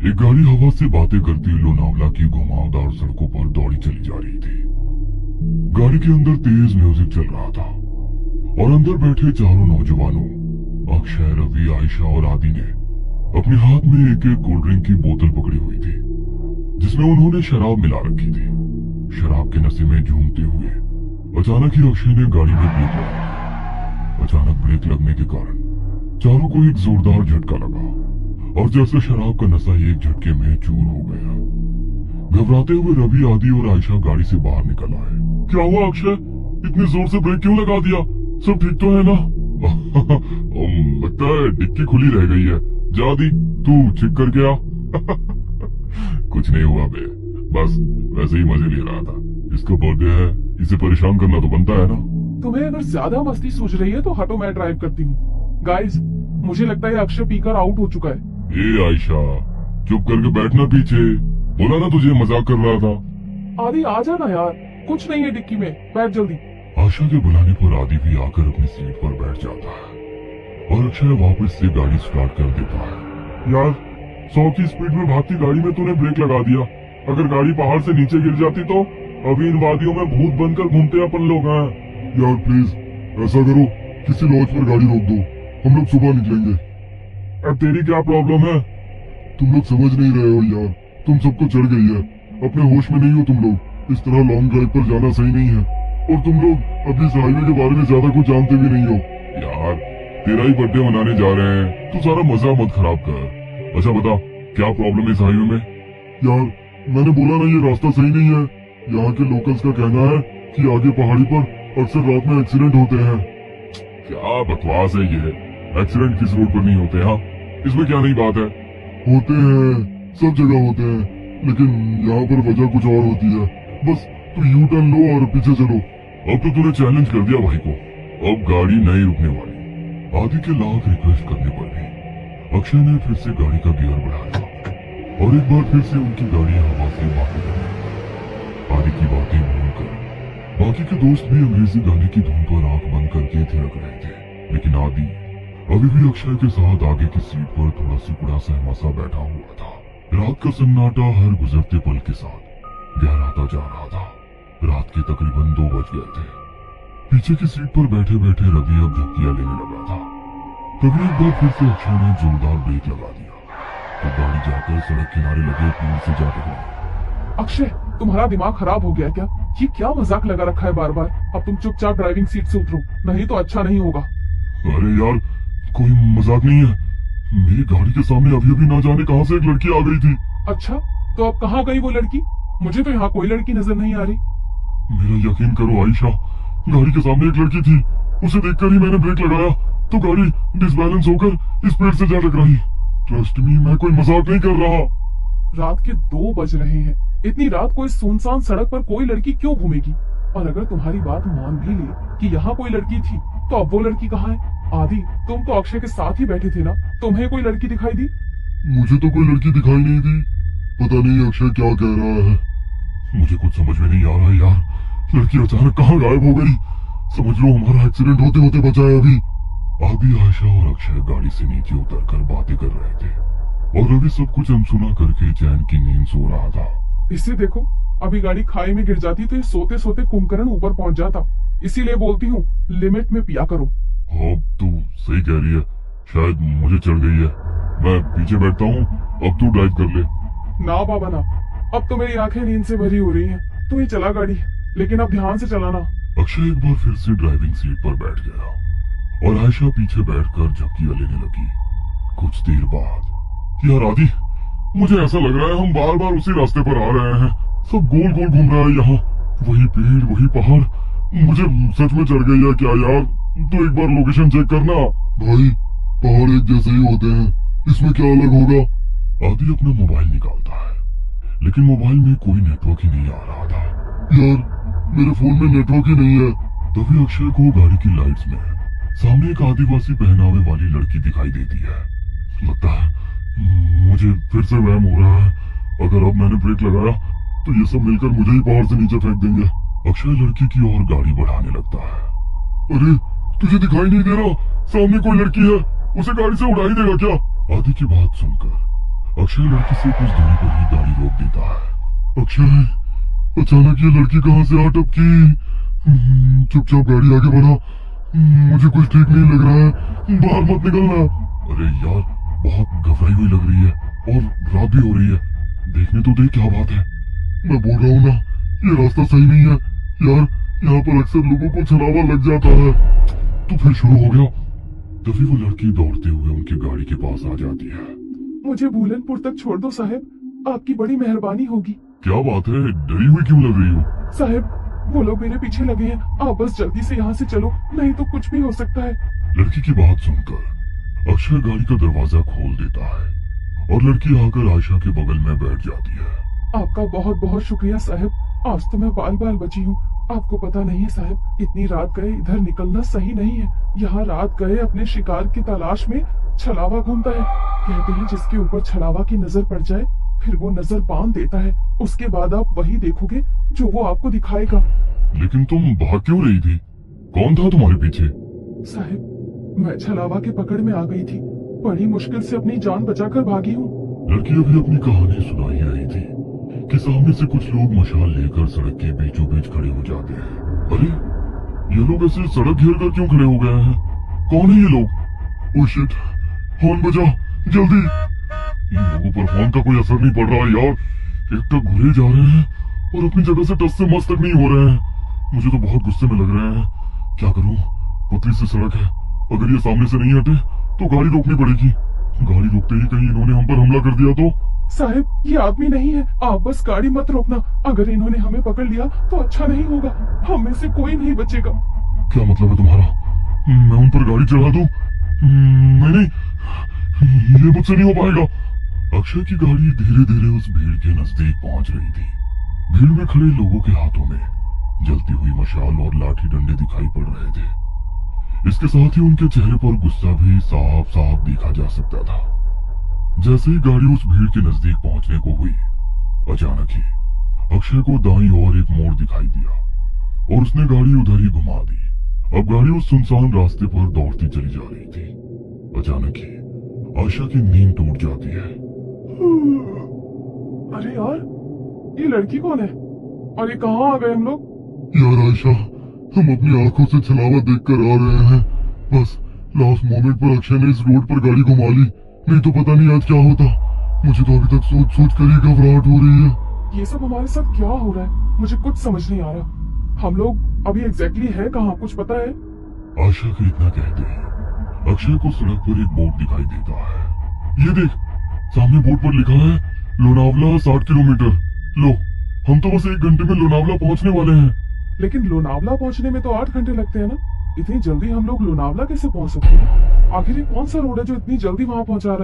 एक गाड़ी हवा से बातें करती लोनावला की घुमावदार सड़कों पर दौड़ी चली जा रही थी। गाड़ी के अंदर तेज म्यूजिक चल रहा था और अंदर बैठे चारों नौजवानों अक्षय, रवि, आयशा और आदि ने अपने हाथ में एक एक कोल्ड ड्रिंक की बोतल पकड़ी हुई थी जिसमें उन्होंने शराब मिला रखी थी। शराब के नशे में झूमते हुए अचानक ही अक्षय ने गाड़ी में ब्रेक लगाई। अचानक ब्रेक लगने के कारण चारों को एक जोरदार झटका लगा और जैसे शराब का नशा एक झटके में चूर हो गया। घबराते हुए रवि, आदि और आयशा गाड़ी से बाहर निकल आए। क्या हुआ अक्षय, इतनी जोर से ब्रेक क्यों लगा दिया? सब ठीक तो है ना? लगता है डिक्की खुली रह गई है। जा दी, तू चेक करके आ। कुछ नहीं हुआ बे, बस वैसे ही मजे ले रहा था। इसका बर्थडे है, इसे परेशान करना तो बनता है ना। तुम्हें अगर ज्यादा मस्ती सूझ रही है तो हटो, मैं ड्राइव करती हूँ। गाइस, मुझे लगता है अक्षय पीकर आउट हो चुका है। ए आयशा, चुप करके बैठना पीछे। बोला ना तुझे मजाक कर रहा था। आदि आ जाना यार, कुछ नहीं है डिक्की में, बैठ जल्दी। आशा के बुलाने पर आदि भी आकर अपनी सीट पर बैठ जाता है और अक्षय वापस से गाड़ी स्टार्ट कर देता है। यार, 100 की स्पीड में भागती गाड़ी में तूने ब्रेक लगा दिया। अगर गाड़ी पहाड़ से नीचे गिर जाती तो अभी इन वादियों में भूत बनकर घूमते अपन लोग हैं। यार प्लीज ऐसा करो, किसी लॉज पर गाड़ी रोक दो, हम लोग सुबह निकलेंगे। अब तेरी क्या प्रॉब्लम है? तुम लोग समझ नहीं रहे हो यार, तुम सबको चढ़ गई है। अपने होश में नहीं हो तुम लोग। इस तरह लॉन्ग ड्राइव पर जाना सही नहीं है और तुम लोग अभी इस हाईवे के बारे में ज्यादा कुछ जानते भी नहीं हो। यार, तेरा ही बर्थडे मनाने जा रहे हैं, तू सारा मजा मत खराब कर। अच्छा बता, क्या प्रॉब्लम है इस हाईवे में? यार, मैंने बोला ना ये रास्ता सही नहीं है। यहाँ के लोकल्स का कहना है कि आगे पहाड़ी पर अक्सर रात में एक्सीडेंट होते हैं। क्या बकवास है ये? एक्सीडेंट किस रोड पर नहीं होते? हाँ, इसमें क्या नई बात है? होते हैं, सब जगह होते हैं, लेकिन यहाँ पर वजह कुछ और होती है। बस तू यू टर्न लो और पीछे चलो। अब तो तूने चैलेंज कर दिया भाई को, अब गाड़ी नहीं रुकने वाली। आदि के लाख रिक्वेस्ट करने पर भी अक्षय ने फिर से गाड़ी का गियर बढ़ाया और एक बार फिर से उनकी गाड़ी हवा से बाहर गई। आदि की बातें भूलकर बाकी के दोस्त भी अंग्रेजी गाने की धुन पर आंख बंद करके थिरक रहे थे, लेकिन आदि अभी भी अक्षय के साथ आगे की सीट पर थोड़ा सिकुड़ा सहमा सा बैठा हुआ था। रात का सन्नाटा हर गुजरते पल के साथ गहराता जा रहा था। रात के तकरीबन 2 बज गए थे। पीछे की सीट पर बैठे बैठे रवि अब झपकियां लेने लगा था। तभी एक बार फिर से अक्षय ने जोरदार ब्रेक लगा दिया तो गाड़ी जाकर सड़क किनारे लगे पेड़ से जा टकराई। अक्षय, तुम्हारा दिमाग खराब हो गया क्या? ये क्या मजाक लगा रखा है बार बार? अब तुम चुपचाप ड्राइविंग सीट से उतरो, नहीं तो अच्छा नहीं होगा। अरे यार, कोई मजाक नहीं है। मेरी गाड़ी के सामने अभी अभी ना जाने कहां से एक लड़की आ गई थी। अच्छा, तो अब कहाँ गई वो लड़की? मुझे तो यहाँ कोई लड़की नजर नहीं आ रही। मेरा यकीन करो आयशा, गाड़ी के सामने एक लड़की थी। उसे देखकर ही मैंने ब्रेक लगाया तो गाड़ी डिसबैलेंस होकर इस पेड़ से जा टकराई। ट्रस्ट मी, मैं कोई मजाक नहीं कर रहा। रात के 2 बज रहे हैं। इतनी रात को इस सुनसान सड़क पर कोई लड़की क्यों घूमेगी? और अगर तुम्हारी बात मान भी ले कि यहाँ कोई लड़की थी, तो अब वो लड़की कहाँ है? आदि, तुम तो अक्षय के साथ ही बैठे थे ना, तुम्हें कोई लड़की दिखाई दी? मुझे तो कोई लड़की दिखाई नहीं दी। पता नहीं अक्षय क्या कह रहा है, मुझे कुछ समझ में नहीं आ रहा यार। लड़की अचानक कहाँ गायब हो गई? समझ लो हमारा एक्सीडेंट होते होते बचा है अभी। आदि, आयशा और अक्षय गाड़ी से नीचे उतरकर बातें कर रहे थे और रवि सब कुछ अनसुना करके चैन की नींद सो रहा था। इससे देखो, अभी गाड़ी खाई में गिर जाती तो ये सोते सोते कुंभकर्ण ऊपर पहुंच जाता। इसीलिए बोलती हूँ, लिमिट में पिया करो। हाँ, तू सही कह रही है, शायद मुझे चढ़ गई है। मैं पीछे बैठता हूँ, अब तू ड्राइव कर ले। ना बाबा ना, अब तो मेरी आंखें नींद से भरी हो रही हैं। तू ही चला गाड़ी, लेकिन अब ध्यान से चलाना। अक्षय एक बार फिर से ड्राइविंग सीट पर बैठ गया और आयशा पीछे बैठकर झपकियां लेने लगी। कुछ देर बाद, यार आदि, मुझे ऐसा लग रहा है हम बार बार उसी रास्ते पर आ रहे हैं। सब गोल गोल घूम रहा है यहाँ, वही पेड़ वही पहाड़। मुझे सच में चढ़ गई है क्या यार? तो एक बार लोकेशन चेक करना। भाई, पहाड़ एक जैसे ही होते हैं, इसमें क्या अलग होगा? आदि अपना मोबाइल निकालता है, लेकिन मोबाइल में कोई नेटवर्क ही नहीं आ रहा था। यार, मेरे फोन में नेटवर्क ही नहीं है। तभी अक्षय को गाड़ी की लाइट्स में सामने एक आदिवासी पहनावे वाली लड़की दिखाई देती है। लगता है मुझे फिर से वहम हो रहा है। अगर अब मैंने ब्रेक लगाया तो ये सब मिलकर मुझे ही पहाड़ से नीचे फेंक देंगे। अक्षय लड़की की ओर गाड़ी बढ़ाने लगता है। अरे, तुझे दिखाई नहीं दे रहा? सामने कोई लड़की है, उसे गाड़ी से उड़ा ही देगा क्या? आदि की बात सुनकर अक्षय लड़की से कुछ दूरी पर ही गाड़ी रोक देता है। अक्षय, अचानक ये लड़की कहाँ से आ टपकी? चुपचाप गाड़ी आगे बढ़ा, मुझे कुछ ठीक नहीं लग रहा है, बाहर मत निकलना। अरे यार, बहुत घबराई हुई लग रही है और रात भी हो रही है, देखने तो दे क्या बात है। मैं बोल रहा हूँ ना, ये रास्ता सही नहीं है यार, यहाँ पर अक्सर लोगों को छलावा लग जाता है। तो फिर शुरू हो गया। तभी वो लड़की दौड़ते हुए उनकी गाड़ी के पास आ जाती है। मुझे भूलनपुर तक छोड़ दो साहब, आपकी बड़ी मेहरबानी होगी। क्या बात है, डरी हुई क्यों लग रही हो? साहब, वो लोग मेरे पीछे लगे हैं, आप बस जल्दी से यहाँ से चलो, नहीं तो कुछ भी हो सकता है। लड़की की बात सुनकर अक्षय गाड़ी का दरवाजा खोल देता है और लड़की आकर आयशा के बगल में बैठ जाती है। आपका बहुत बहुत शुक्रिया साहब, आज तो मैं बाल बाल बची हूँ। आपको पता नहीं है साहब, इतनी रात गए इधर निकलना सही नहीं है। यहाँ रात गए अपने शिकार की तलाश में छलावा घूमता है। कहते हैं जिसके ऊपर छलावा की नजर पड़ जाए फिर वो नजर बांध देता है, उसके बाद आप वही देखोगे जो वो आपको दिखाएगा। लेकिन तुम भाग क्यों रही थी? कौन था तुम्हारे पीछे? साहब, मैं छलावा के पकड़ में आ गई थी, बड़ी मुश्किल से अपनी जान बचाकर भागी हूँ। लड़की अभी अपनी कहानी सुनाई आई थी कि सामने से कुछ लोग मशाल लेकर सड़क के बीचों बीच खड़े हो जाते हैं। अरे, ये लोग ऐसे सड़क घेर कर क्यों खड़े हो गए हैं? कौन है ये लोग? ओह शिट, हॉर्न बजा जल्दी। इन लोगों पर हॉर्न का कोई असर नहीं पड़ रहा है यार, एक तो घुरे जा रहे हैं और अपनी जगह से टस से मस तक नहीं हो रहे हैं। मुझे तो बहुत गुस्से में लग रहे हैं। क्या करूं, पतली सी सड़क है, अगर ये सामने से नहीं हटे तो गाड़ी रोकनी पड़ेगी। गाड़ी रोकते ही कहीं इन्होंने हम पर हमला कर दिया तो? साहब, ये आदमी नहीं है, आप बस गाड़ी मत रोकना। अगर इन्होंने हमें पकड़ लिया तो अच्छा नहीं होगा, हम में से कोई नहीं बचेगा। क्या मतलब है तुम्हारा? मैं उन पर गाड़ी चढ़ा दूं? नहीं, ये मुझसे नहीं हो पाएगा। अक्षय की गाड़ी धीरे धीरे उस भीड़ के नजदीक पहुंच रही थी। भीड़ में खड़े लोगों के हाथों में जलती हुई मशाल और लाठी डंडे दिखाई पड़ रहे थे। इसके साथ ही उनके चेहरे पर गुस्सा भी साफ साफ देखा जा सकता था। जैसे ही गाड़ी उस भीड़ के नजदीक पहुंचने को हुई, अचानक ही अक्षय को दाईं ओर एक मोड़ दिखाई दिया और उसने गाड़ी उधर ही घुमा दी। अब गाड़ी उस सुनसान रास्ते पर दौड़ती चली जा रही थी। अचानक ही आयशा की नींद टूट जाती है। अरे यार, ये लड़की कौन है और ये कहाँ आ गए हम लोग? यार आयशा, हम अपनी आंखों से छलावा देखकर आ रहे हैं। बस लास्ट मोमेंट पर अक्षय ने इस रोड पर गाड़ी घुमा ली, नहीं तो पता नहीं आज क्या होता। मुझे तो अभी तक सोच सोच कर ही घबराहट हो रही है। ये सब हमारे साथ क्या हो रहा है, मुझे कुछ समझ नहीं आ रहा। हम लोग अभी एग्जैक्टली है कहाँ, कुछ पता है? आशा के इतना कहते हैं अक्षय को सड़क पर एक बोर्ड दिखाई देता है। ये देख, सामने बोर्ड पर लिखा है लोनावला 60 किलोमीटर। लो, हम तो बस 1 घंटे में लोनावला पहुंचने वाले हैं। लेकिन लोनावला पहुंचने में तो 8 घंटे लगते हैं ना, इतनी जल्दी हम लोग लोनावला कैसे पहुंच सकते हैं? आखिर ये कौन सा रोड है जो इतनी जल्दी वहां पहुंचा रहा है?